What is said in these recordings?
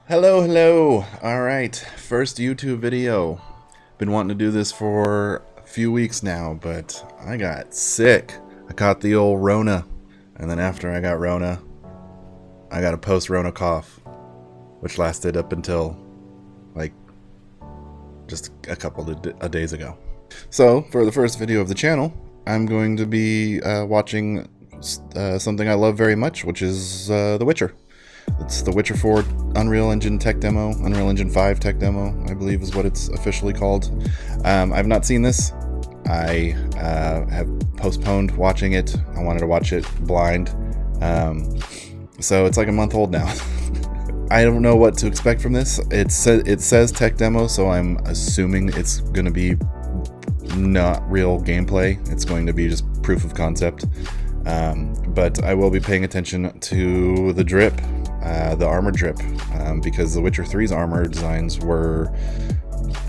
Hello. Alright, first YouTube video. Been wanting to do this for a few weeks now, but I got sick. I caught the old Rona, and then after I got Rona, I got a post-Rona cough, which lasted up until, like, just a couple of days ago. So, for the first video of the channel, I'm going to be watching something I love very much, which is The Witcher. It's The Witcher 4 Unreal Engine tech demo, Unreal Engine 5 tech demo, I believe is what it's officially called. I've not seen this. I have postponed watching it. I wanted to watch it blind. So it's like a month old now. I don't know what to expect from this. It says tech demo, so I'm assuming it's going to be not real gameplay. It's going to be just proof of concept. But I will be paying attention to the drip. The armor drip, because The Witcher 3's armor designs were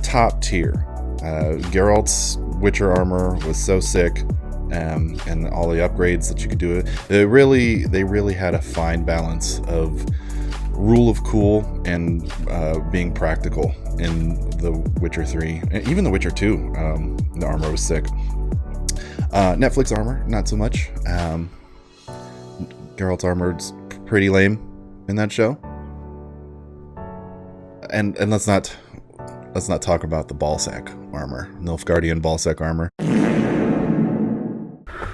top tier. Geralt's Witcher armor was so sick, and all the upgrades that you could do. They really had a fine balance of rule of cool and being practical in The Witcher 3. Even The Witcher 2, the armor was sick. Netflix armor, not so much. Geralt's armor's pretty lame in that show, and let's not talk about the ballsack armor, Nilfgaardian ballsack armor.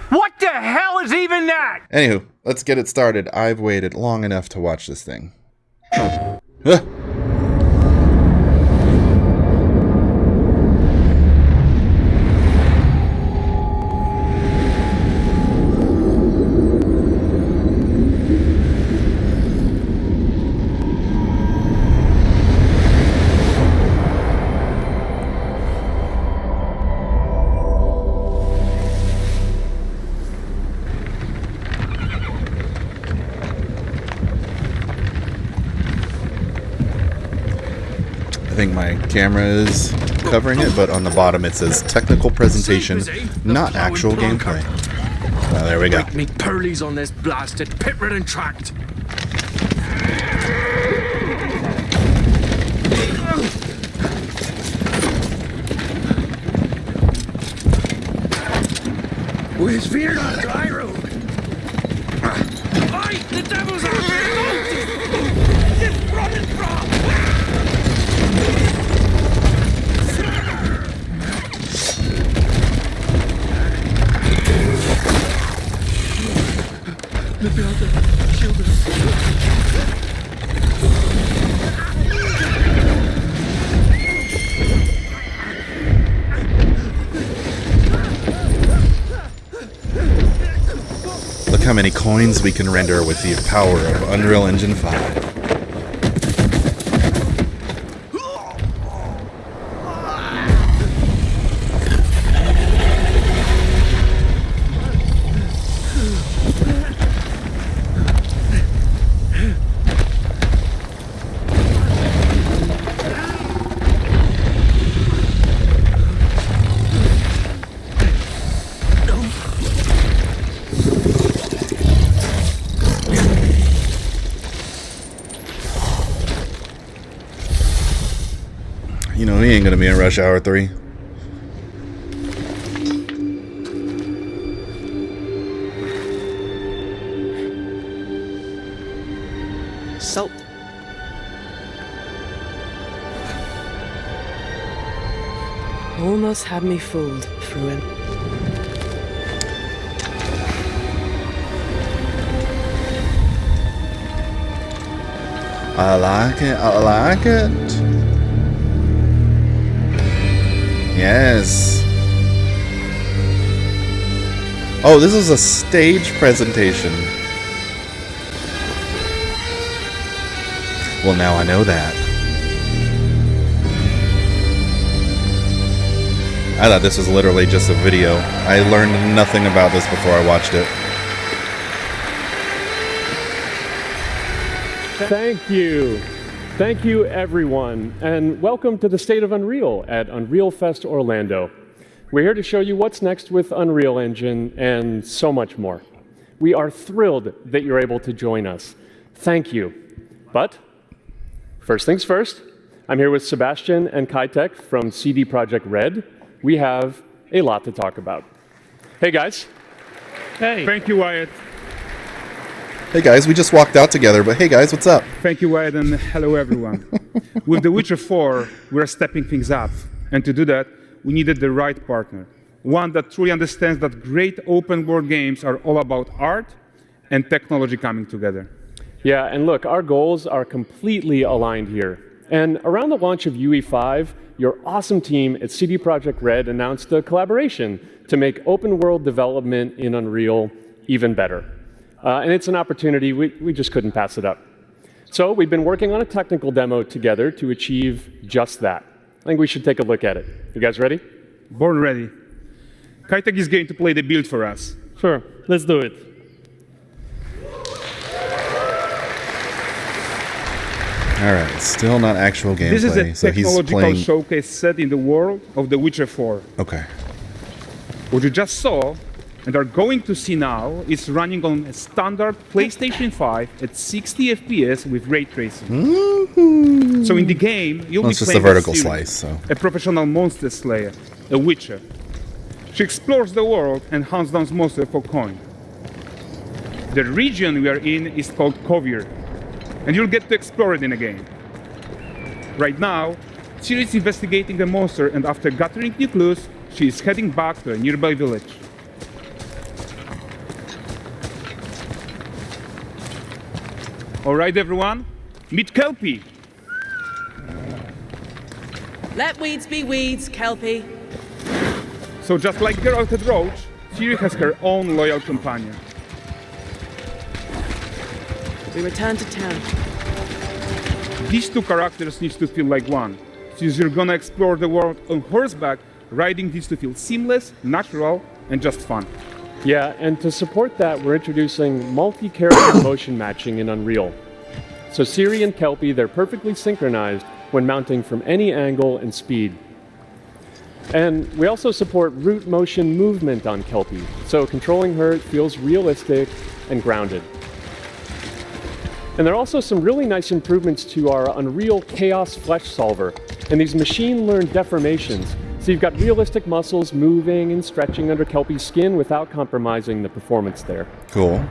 What the hell is even that? Anywho, let's get it started. I've waited long enough to watch this thing. I think my camera is covering it, but on the bottom it says technical presentation, not actual gameplay. Well, there we go. Break me pearlies on this blasted pit-ridden tract. Where's fear on dry road? Aye, the devil's out there! Just running from! Look how many coins we can render with the power of Unreal Engine 5. You know, he ain't gonna be in Rush Hour 3. Salt. Almost had me fooled, Fruin. I like it. Yes. Oh, this is a stage presentation. Well, now I know that. I thought this was literally just a video. I learned nothing about this before I watched it. Thank you. Thank you, everyone, and welcome to the State of Unreal at Unreal Fest Orlando. We're here to show you what's next with Unreal Engine and so much more. We are thrilled that you're able to join us. Thank you. But First things first, I'm here with Sebastian and Kitek from CD Projekt Red. We have a lot to talk about. Hey guys. Hey. Thank you, Wyatt. Hey guys, we just walked out together, but hey guys, what's up? Thank you, Wyatt, and hello everyone. With The Witcher 4, we're stepping things up. And to do that, we needed the right partner. One that truly understands that great open world games are all about art and technology coming together. Yeah, and look, our goals are completely aligned here. And around the launch of UE5, your awesome team at CD Projekt Red announced a collaboration to make open world development in Unreal even better. And it's an opportunity, we just couldn't pass it up. So we've been working on a technical demo together to achieve just that. I think we should take a look at it. You guys ready? Born ready. Kitek is going to play the build for us. Sure, let's do it. All right, still not actual gameplay. This is a so he's technological playing... showcase set in the world of The Witcher 4. Okay. What you just saw and are going to see now is running on a standard PlayStation 5 at 60 FPS with ray tracing. Mm-hmm. So in the game, you'll be It's just a playing vertical Ciri, slice, so... a professional monster slayer, a witcher. She explores the world and hunts down monsters for coin. The region we are in is called Kovir, and you'll get to explore it in a game. Right now, Ciri is investigating a monster, and after gathering new clues, she is heading back to a nearby village. All right, everyone, meet Kelpie. Let weeds be weeds, Kelpie. So just like Geralt and Roach, Ciri has her own loyal companion. We return to town. These two characters need to feel like one. Since you're gonna explore the world on horseback, riding needs to feel seamless, natural, and just fun. Yeah, and to support that, we're introducing multi-character motion matching in Unreal. So Ciri and Kelpie, they're perfectly synchronized when mounting from any angle and speed. And we also support root motion movement on Kelpie, so controlling her feels realistic and grounded. And there are also some really nice improvements to our Unreal Chaos Flesh Solver and these machine-learned deformations. So you've got realistic muscles moving and stretching under Kelpie's skin without compromising the performance there. Cool.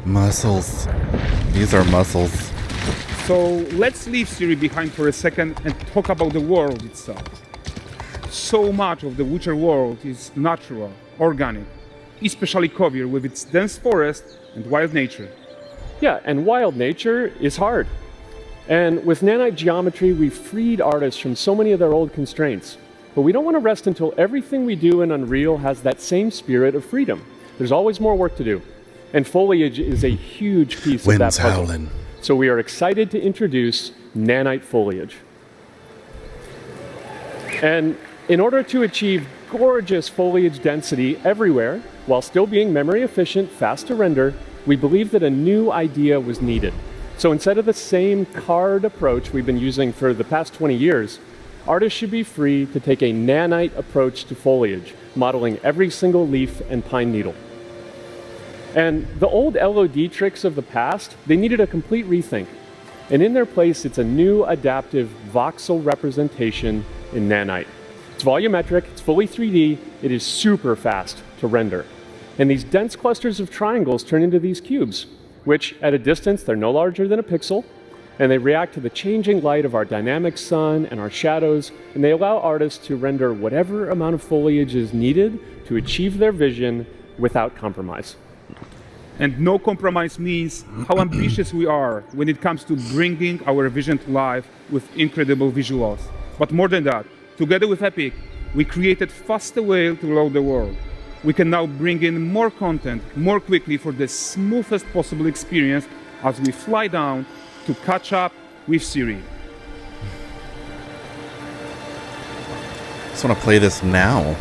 Muscles. These are muscles. So let's leave Ciri behind for a second and talk about the world itself. So much of the Witcher world is natural, organic, especially Kovir with its dense forest and wild nature. Yeah, and wild nature is hard. And with nanite geometry, we've freed artists from so many of their old constraints. But we don't want to rest until everything we do in Unreal has that same spirit of freedom. There's always more work to do. And foliage is a huge piece of that Wind's puzzle. howling. So we are excited to introduce nanite foliage. And in order to achieve gorgeous foliage density everywhere, while still being memory efficient, fast to render, we believe that a new idea was needed. So instead of the same card approach we've been using for the past 20 years, artists should be free to take a nanite approach to foliage, modeling every single leaf and pine needle. And the old LOD tricks of the past, they needed a complete rethink. And in their place, it's a new adaptive voxel representation in nanite. It's volumetric, it's fully 3D, it is super fast to render. And these dense clusters of triangles turn into these cubes, which at a distance, they're no larger than a pixel, and they react to the changing light of our dynamic sun and our shadows, and they allow artists to render whatever amount of foliage is needed to achieve their vision without compromise. And no compromise means how ambitious we are when it comes to bringing our vision to life with incredible visuals. But more than that, together with Epic, we created faster way to load the world. We can now bring in more content more quickly for the smoothest possible experience as we fly down to catch up with Ciri. Just want to play this now.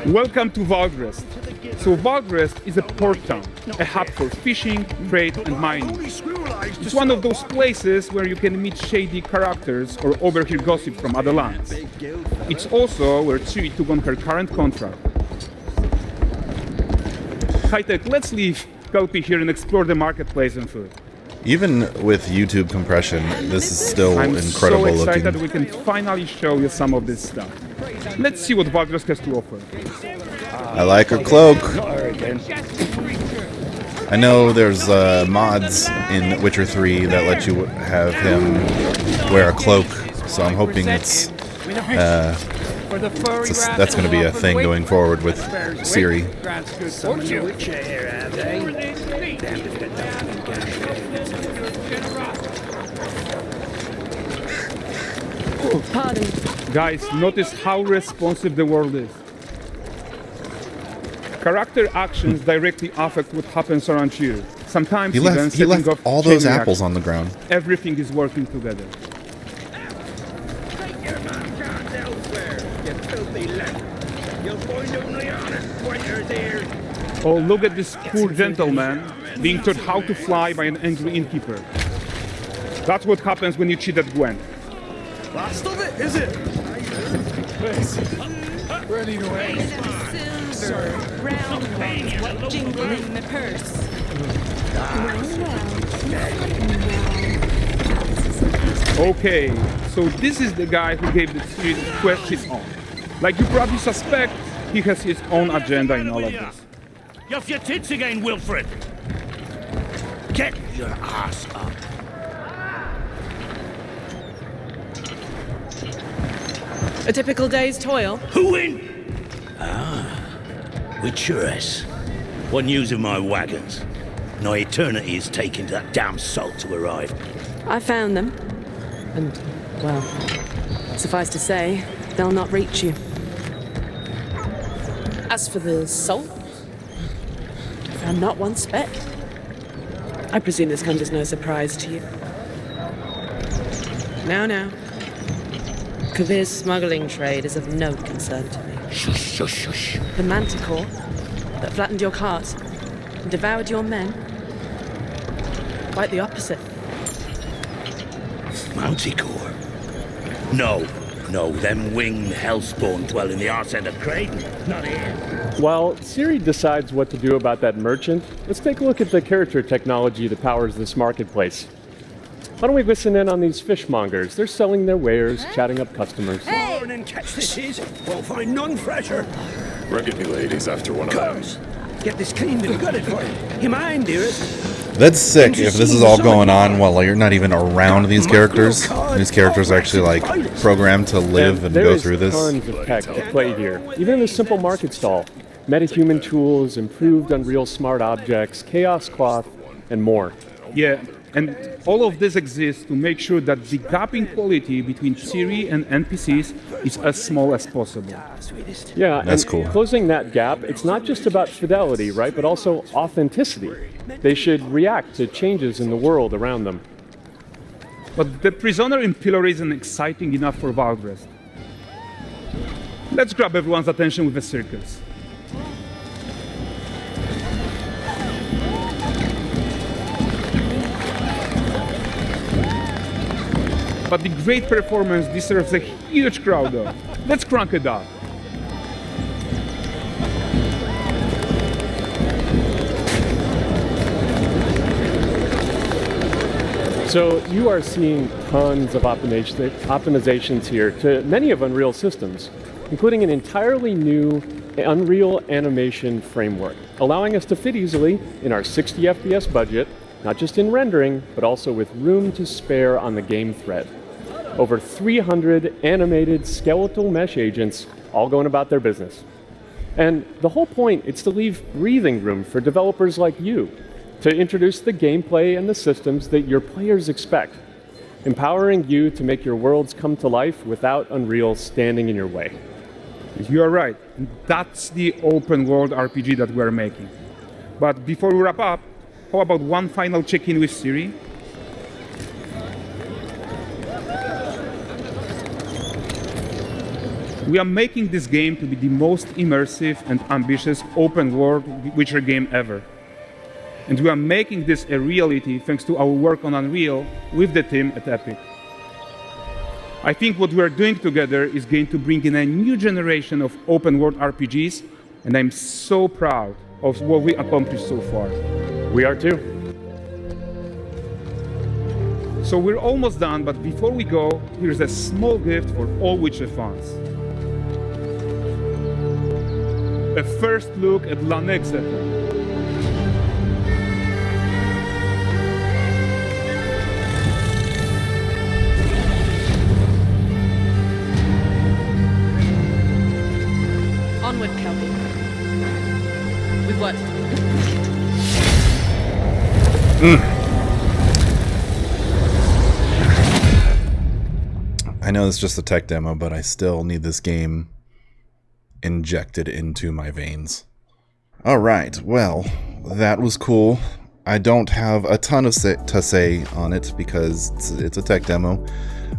Welcome to Valdrest. So Valdrest is a port town, a hub for fishing, trade, and mining. It's one of those places where you can meet shady characters or overhear gossip from other lands. It's also where Ciri took on her current contract. High-tech, let's leave Kelpie here and explore the marketplace and food. Even with YouTube compression, this is still I'm incredible so excited looking. we can finally show you some of this stuff. Let's see what Valdrest has to offer. I like her cloak. I know there's mods in Witcher 3 that let you have him wear a cloak, so I'm hoping that's going to be a thing going forward with Ciri. Pardon. Guys, notice how responsive the world is. Character actions directly affect what happens around you. Sometimes He even left setting off all chain those apples reactions. on the ground. Everything is working together. Take your mansions elsewhere, you filthy lamp. You'll find only honest fighters here. Oh, look at this poor gentleman being taught how to fly by an angry innkeeper. That's what happens when you cheat at Gwent. Last of it, is it? Ready to aim. Silver, round ones, jingle in the purse. Okay, so this is the guy who gave the Ciri quest his own. Like you probably suspect, he has his own agenda in all of this. You off your tits again, Wilfred. Get your ass up. A typical day's toil. Who in? With Churess. One news of my wagons. No eternity is taking that damn salt to arrive. I found them. And, well, suffice to say, they'll not reach you. As for the salt, I found not one speck. I presume this comes as no surprise to you. Now. Kavir's smuggling trade is of no concern to me. Shush, shush, shush. The manticore that flattened your cart and devoured your men. Quite the opposite. Manticore? No, them winged hellspawn dwell in the arse end of Creighton. Not here. While Ciri decides what to do about that merchant, let's take a look at the character technology that powers this marketplace. Why don't we listen in on these fishmongers? They're selling their wares, chatting up customers. Morning, catch this is. We'll find none fresher. Reckon you ladies after one of them. Comes. Get this cleaned and gutted for you. You mind, dearest? That's sick if this is all going on while you're not even around these characters. These characters are actually like programmed to live and there go is through this. tons of tech to play here. Even in a simple market stall. Metahuman tools, improved Unreal smart objects, chaos cloth, and more. Yeah, and all of this exists to make sure that the gap in quality between Ciri and NPCs is as small as possible. Yeah, That's and cool. closing that gap, it's not just about fidelity, right, but also authenticity. They should react to changes in the world around them. But the prisoner in Pillory isn't exciting enough for Valdrest. Let's grab everyone's attention with a circus. But the great performance deserves a huge crowd though. Let's crank it up. So you are seeing tons of optimizations here to many of Unreal systems, including an entirely new Unreal animation framework, allowing us to fit easily in our 60 FPS budget, not just in rendering, but also with room to spare on the game thread. Over 300 animated skeletal mesh agents all going about their business. And the whole point is to leave breathing room for developers like you to introduce the gameplay and the systems that your players expect, empowering you to make your worlds come to life without Unreal standing in your way. You are right. That's the open world RPG that we're making. But before we wrap up, how about one final check-in with Ciri? We are making this game to be the most immersive and ambitious open-world Witcher game ever. And we are making this a reality thanks to our work on Unreal with the team at Epic. I think what we are doing together is going to bring in a new generation of open-world RPGs, and I'm so proud of what we accomplished so far. We are too. So we're almost done, but before we go, here's a small gift for all Witcher fans. A first look at l'Anexeta. Onward, Kelby. With what? I know it's just a tech demo, but I still need this game injected into my veins. Alright, well, that was cool. I don't have a ton of to say on it because it's a tech demo.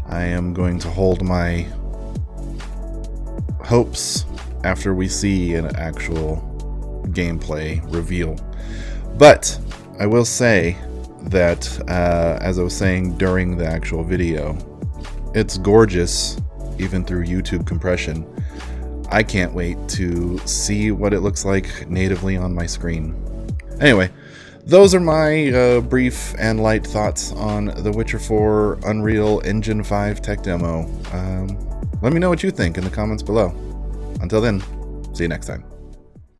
I am going to hold my hopes after we see an actual gameplay reveal. But I will say that, as I was saying during the actual video, it's gorgeous, even through YouTube compression. I can't wait to see what it looks like natively on my screen. Anyway, those are my brief and light thoughts on The Witcher 4 Unreal Engine 5 tech demo. Let me know what you think in the comments below. Until then, see you next time.